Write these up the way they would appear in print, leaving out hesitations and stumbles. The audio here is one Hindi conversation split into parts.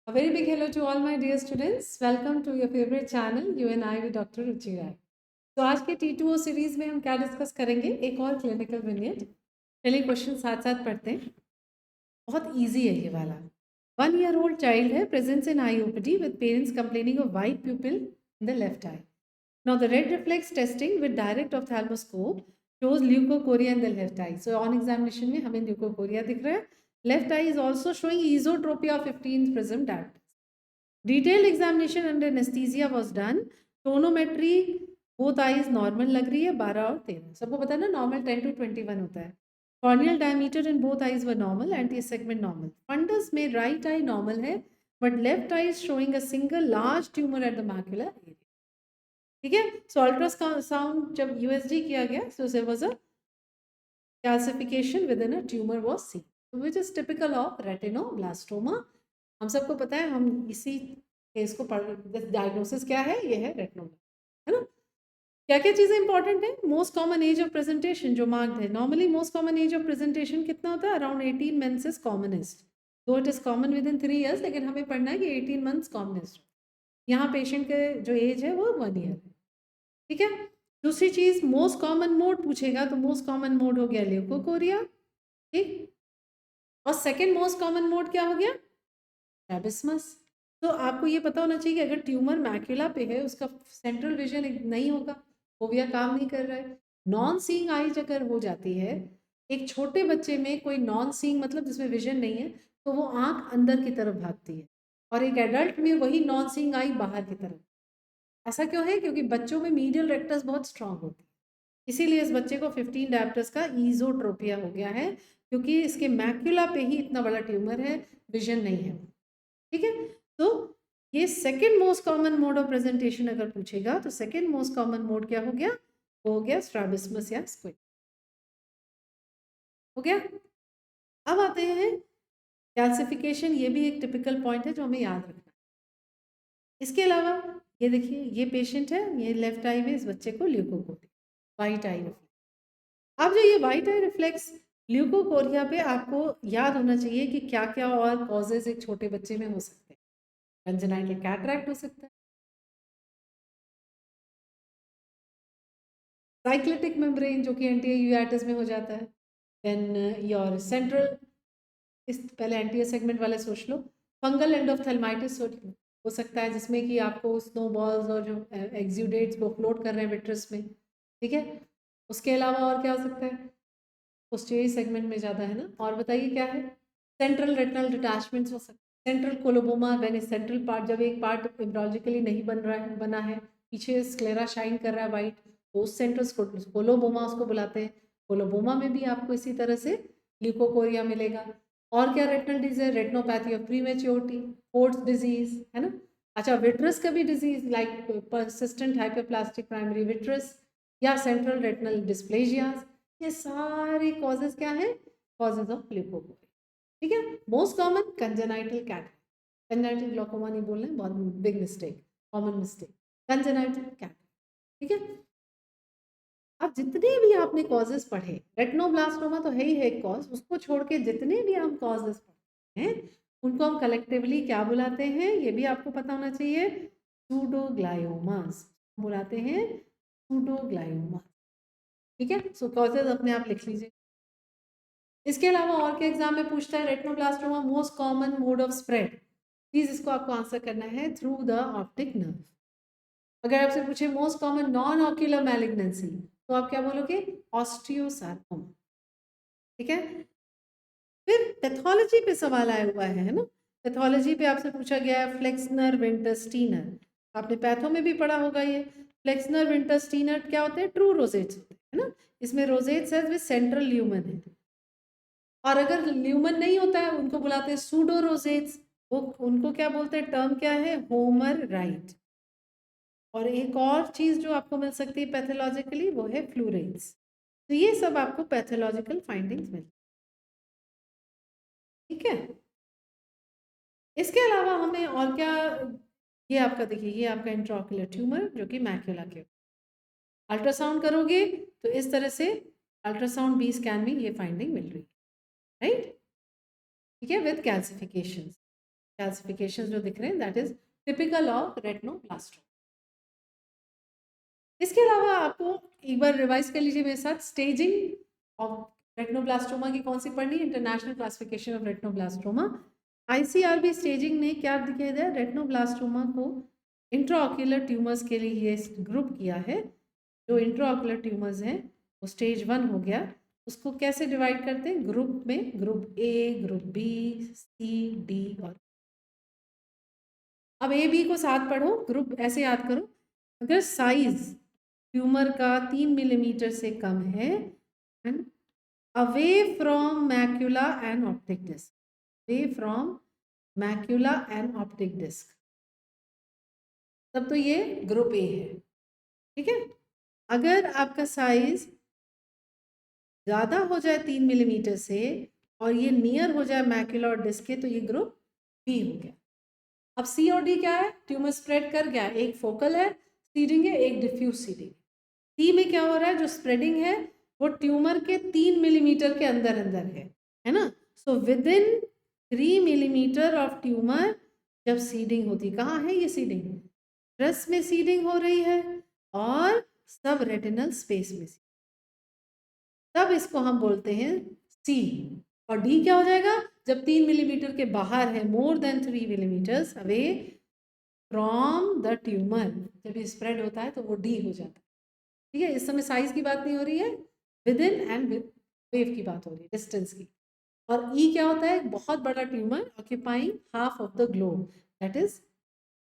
A very big hello to all my dear students. Welcome to your favorite channel, You and I with Dr. Ruchi Rai. तो आज के T2O सीरीज में हम क्या डिस्कस करेंगे? एक और क्लिनिकल विनियट। चलिए क्वेश्चन साथ साथ पढ़ते हैं। बहुत इजी है ये वाला। 1-year-old child है presents in IOPD with parents complaining of white pupil in the left eye. Now the red reflex testing with direct ophthalmoscope shows leukocoria in the left eye. So on examination में हमें leukocoria दिख रहा है. Left eye is also showing esotropia of 15 prism diopters. Detailed examination under anesthesia was done. Tonometry both eyes normal लग रही है 12 और 13. सबको पता है ना normal 10 to 21 होता है. Corneal diameter in both eyes were normal, anti-segment normal. Fundus में right eye normal है, but left eye is showing a single large tumor at the macular area. ठीक है. So ultrasound जब USG किया गया, so there was a calcification within a tumor was seen, which is typical of retinoblastoma. हम सबको पता है, हम इसी केस को पढ़, डायग्नोसिस क्या है, ये है रेटिनोब्लास्टोमा, है ना. क्या क्या चीज़ें इंपॉर्टेंट है? Most common age of presentation जो मार्क्ड है. Normally most common age of presentation कितना होता है? Around 18 months is commonest. Though it is common within 3 years, लेकिन हमें पढ़ना है कि 18 मंथ्स कॉमनेस्ट. यहाँ पेशेंट के जो एज है वो 1 year है. ठीक है. दूसरी चीज, मोस्ट कॉमन मोड पूछेगा तो मोस्ट कॉमन मोड हो गया ल्यूकोकोरिया. ठीक. और सेकेंड मोस्ट कॉमन मोड क्या हो गया? स्ट्रैबिस्मस. तो आपको ये पता होना चाहिए कि अगर ट्यूमर मैक्यूला पे है, उसका सेंट्रल विजन नहीं होगा, फोविया काम नहीं कर रहा है. नॉन सीइंग आइज अगर हो जाती है, एक छोटे बच्चे में कोई नॉन सीइंग मतलब जिसमें विजन नहीं है, तो वो आंख अंदर की तरफ भागती है, और एक एडल्ट में वही नॉन सीइंग आई बाहर की तरफ. ऐसा क्यों है? क्योंकि बच्चों में मीडियल रेक्टस बहुत स्ट्रांग होती है. इसीलिए इस बच्चे को 15 डायप्टर्स का ईजोट्रोपिया हो गया है, क्योंकि इसके मैक्यूला पे ही इतना बड़ा ट्यूमर है, विजन नहीं है. ठीक है. तो ये second most common mode of presentation अगर पूछेगा तो सेकेंड मोस्ट कॉमन मोड क्या हो गया? वो हो गया स्ट्रैबिस्मस या स्क्विड. हो गया. अब आते हैं कैल्सिफिकेशन. ये भी एक टिपिकल पॉइंट है जो हमें याद रखना है. इसके अलावा ये देखिए, ये पेशेंट है, ये लेफ्ट आई में इस बच्चे को ल्यूकोकोरिया, वाइट आई रिफ्लेक्स. अब जो ये वाइट आई रिफ्लेक्स ल्यूकोकोरिया पे आपको याद होना चाहिए कि क्या क्या और कॉजेज एक छोटे बच्चे में हो सकते हैं. कंजेनाइटल कैटरैक्ट हो सकता है, साइक्लिटिक मेम्ब्रेन जो कि एंटी में हो जाता है, देन योर सेंट्रल, इस पहले एंटी सेगमेंट वाले सोच लो. फंगल एंडोफ्थेल्माइटिस हो सकता है, जिसमें कि आपको स्नोबॉल्स और जो एक्सुडेट्स वो फ्लोट कर रहे हैं विट्रस में. ठीक है. उसके अलावा और क्या हो सकता है? पोस्टीरियर सेगमेंट में ज़्यादा है ना. और बताइए क्या है? सेंट्रल रेटिनल डिटैचमेंट्स हो सकते हैं. Central coloboma, when central part, जब एक पार्ट एम्ब्रोलॉजिकली नहीं बना है, पीछे स्क्लेरा शाइन कर रहा है वाइट, तो उस सेंट्रल कोलोबोमा उसको बुलाते हैं. कोलोबोमा में भी आपको इसी तरह से ल्यूकोकोरिया मिलेगा. और क्या रेटिनल डिजीज है? Retinopathy of prematurity, fourth disease है ना. अच्छा, विट्रस का भी disease like persistent hyperplastic primary vitreous या सेंट्रल रेटिनल डिस्प्लेजियाज, ये सारे कॉजेज क्या है? Causes of leukocoria. ठीक है. Most common congenital cataract. Congenital glaucoma नहीं बोलना है, बहुत big mistake, common mistake. Congenital cataract. ठीक है. अब जितने भी आपने कॉजेज पढ़े, रेटिनोब्लास्टोमा तो है ही है एक कॉज, उसको छोड़ के जितने भी हम कॉजेज पढ़ते हैं, उनको हम कलेक्टिवली क्या बुलाते हैं? ये भी आपको पता होना चाहिए. सूडोग्लायोमास बुलाते हैं, सूडोग्लायोमा. ठीक है. सो कॉजेज अपने आप लिख लीजिए. इसके अलावा और क्या एग्जाम में पूछता है? Retinoblastoma most common mode of spread. Please इसको आपको आंसर करना है थ्रू द ऑप्टिक नर्व. अगर आपसे पूछे most common noun ocular malignancy, तो आप क्या बोलोगे? ऑस्टियोसार्कोमा. ठीक है. फिर पैथोलॉजी पे सवाल आया हुआ है ना. पैथोलॉजी पे आपसे पूछा गया है फ्लेक्सनर विंटरस्टीनर. आपने पैथो में भी पढ़ा होगा ये. फ्लेक्सनर विंटरस्टीनर क्या होते हैं? ट्रू रोजेट्स होते हैं ना. इसमें रोजेट्स है विद सेंट्रल ल्यूमन है. और अगर ल्यूमन नहीं होता है, उनको बुलाते हैं सूडो रोजेट्स. वो उनको क्या बोलते हैं? टर्म क्या है? Homer right. और एक और चीज जो आपको मिल सकती है पैथोलॉजिकली, वो है फ्लूरेंस. तो ये सब आपको पैथोलॉजिकल फाइंडिंग्स मिलती. ठीक है. इसके अलावा हमें और क्या? ये आपका देखिए, ये आपका इंट्राओक्युलर ट्यूमर जो कि मैक्यूला के. अल्ट्रासाउंड करोगे तो इस तरह से अल्ट्रासाउंड बी स्कैन में ये फाइंडिंग मिल रही है. राइट. ठीक है. With calcification. कैल्सिफिकेशन जो दिख रहे हैं that is typical of retinoblastoma. इसके अलावा आपको एक बार रिवाइज कर लीजिए मेरे साथ, स्टेजिंग ऑफ रेटिनोब्लास्टोमा की कौन सी पढ़नी है, international classification of retinoblastoma. ICRB staging ने क्या दिया है, रेटिनोब्लास्टोमा को इंट्राऑक्यूलर ट्यूमर्स के लिए ये ग्रुप किया है। जो इंट्राऑक्यूलर ट्यूमर्स हैं वो स्टेज 1 हो गया। उसको कैसे डिवाइड करते हैं, ग्रुप में, group A, group B, C, D और अब ए बी को साथ पढ़ो, ग्रुप ऐसे याद करो, अगर साइज ट्यूमर का 3 मिलीमीटर से कम है and away from macula and optic disc, away from macula and optic disc, तब तो ये ग्रुप ए है। ठीक है, अगर आपका साइज ज़्यादा हो जाए 3 मिलीमीटर से और ये नियर हो जाए मैक्यूला और डिस्क के, तो ये ग्रुप बी हो गया। अब सी और डी क्या है, ट्यूमर स्प्रेड कर गया, एक फोकल है सीडिंग है, एक डिफ्यूज सीडिंग। सी में क्या हो रहा है, जो स्प्रेडिंग है वो ट्यूमर के 3 मिलीमीटर के अंदर अंदर है ना। So with in 3 millimetre of tumour जब सीडिंग होती, कहाँ है ये सीडिंग, रस में सीडिंग हो रही है और सब रेटिनल स्पेस में, तब इसको हम बोलते हैं सी। और डी क्या हो जाएगा, जब 3 मिलीमीटर के बाहर है, more than 3 millimetres away from the tumour, जब ये स्प्रेड होता है तो वो डी हो जाता है। ठीक है, इस समय साइज की बात नहीं हो रही है, with in and with wave की बात हो रही है, डिस्टेंस की। और ई क्या होता है, बहुत बड़ा tumour occupying half of the globe, that is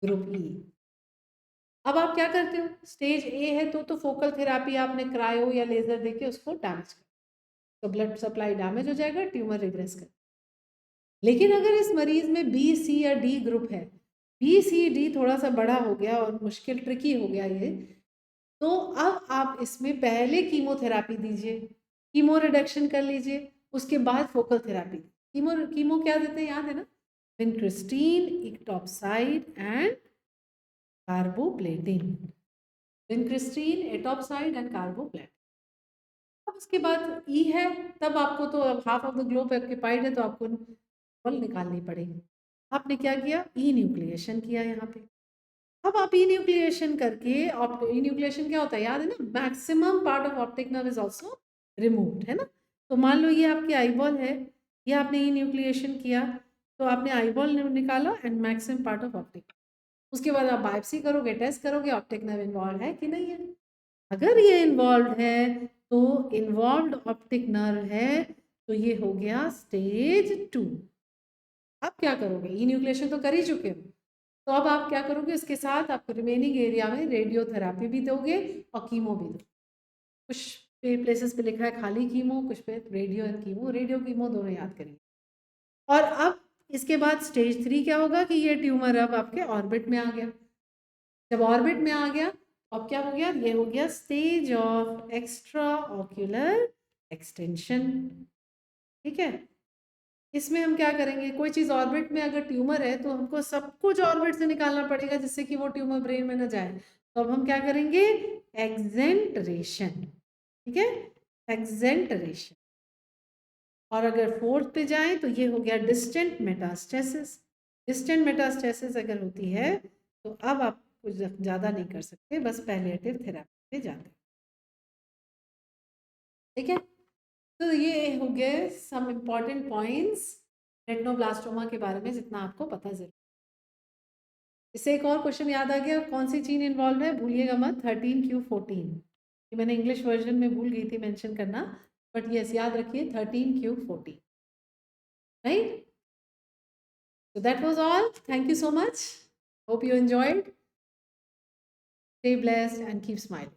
group ई। अब आप क्या करते हो, स्टेज ए है तो फोकल थेरापी आपने क्रायो या लेजर देके उसको डैमेज कर, तो ब्लड सप्लाई डैमेज हो जाएगा, ट्यूमर रिग्रेस कर। लेकिन अगर इस मरीज में बी, सी या डी ग्रुप है, बी, सी, डी थोड़ा सा बड़ा हो गया और मुश्किल ट्रिकी हो गया ये, तो अब आप इसमें पहले कीमोथेरापी दीजिए, कीमो रिडक्शन कर लीजिए, उसके बाद फोकल थेरापी। कीमो क्या देते हैं, याद है ना, विनक्रिस्टीन, इटॉप्साइड एंड कार्बोप्लेटिन, विनक्रिस्टीन, एटॉप्साइड एंड कार्बोप्लेटिन। अब उसके बाद ई है, तब आपको तो अब half of the globe occupied है तो आपको बल निकालनी पड़ेगी। आपने क्या किया, ई न्यूक्लिएशन किया यहाँ पे। अब आप ई न्यूक्लिएशन करके, ई न्यूक्लिएशन क्या होता है याद है ना, maximum part of optic nerve is also removed, है ना। तो मान लो ये आपकी आईबॉल है, ये आपने ई न्यूक्लिएशन किया तो आपने आईबॉल निकाला and maximum part of optic, उसके बाद आप बायोप्सी करोगे, टेस्ट करोगे ऑप्टिक नर्व इन्वॉल्व है कि नहीं है। अगर ये इन्वॉल्व है तो इन्वॉल्व्ड ऑप्टिक नर्व है, तो ये हो गया स्टेज 2। अब क्या करोगे, ई न्यूक्लिएशन तो कर ही चुके हो, तो अब आप क्या करोगे, इसके साथ आप रिमेनिंग एरिया में रेडियोथेरापी भी दोगे और कीमो भी दोगे। कुछ प्लेसेस पे लिखा है खाली कीमो, कुछ पे radio and chemo, radio chemo दोनों याद करेंगे। और अब इसके बाद स्टेज 3 क्या होगा कि ये ट्यूमर अब आपके ऑर्बिट में आ गया। जब ऑर्बिट में आ गया अब क्या हो गया, ये हो गया stage of extra ocular extension. ठीक है, इसमें हम क्या करेंगे, कोई चीज़ ऑर्बिट में अगर ट्यूमर है तो हमको सब कुछ ऑर्बिट से निकालना पड़ेगा जिससे कि वो ट्यूमर ब्रेन में ना जाए। तो अब हम क्या करेंगे, एक्सेंटरेशन। ठीक है, एक्सेंटरेशन। और अगर फोर्थ पे जाएं तो ये हो गया डिस्टेंट मेटास्टेसिस। डिस्टेंट मेटास्टेसिस अगर होती है तो अब आप कुछ ज़्यादा नहीं कर सकते, बस पैलिएटिव थेरेपी पे जाते हैं। ठीक है, तो ये हो गए सम इम्पॉर्टेंट पॉइंट्स रेटिनोब्लास्टोमा के बारे में जितना आपको पता जरूर। इससे एक और क्वेश्चन याद आ गया, कौन सी चीन इन्वॉल्व है, भूलिएगा मत, 13q14। ये मैंने इंग्लिश वर्जन में भूल गई थी मेंशन करना, बट यस याद रखिए 13q14, right. So that was all. Thank you so much. Hope you enjoyed. Stay blessed and keep smiling.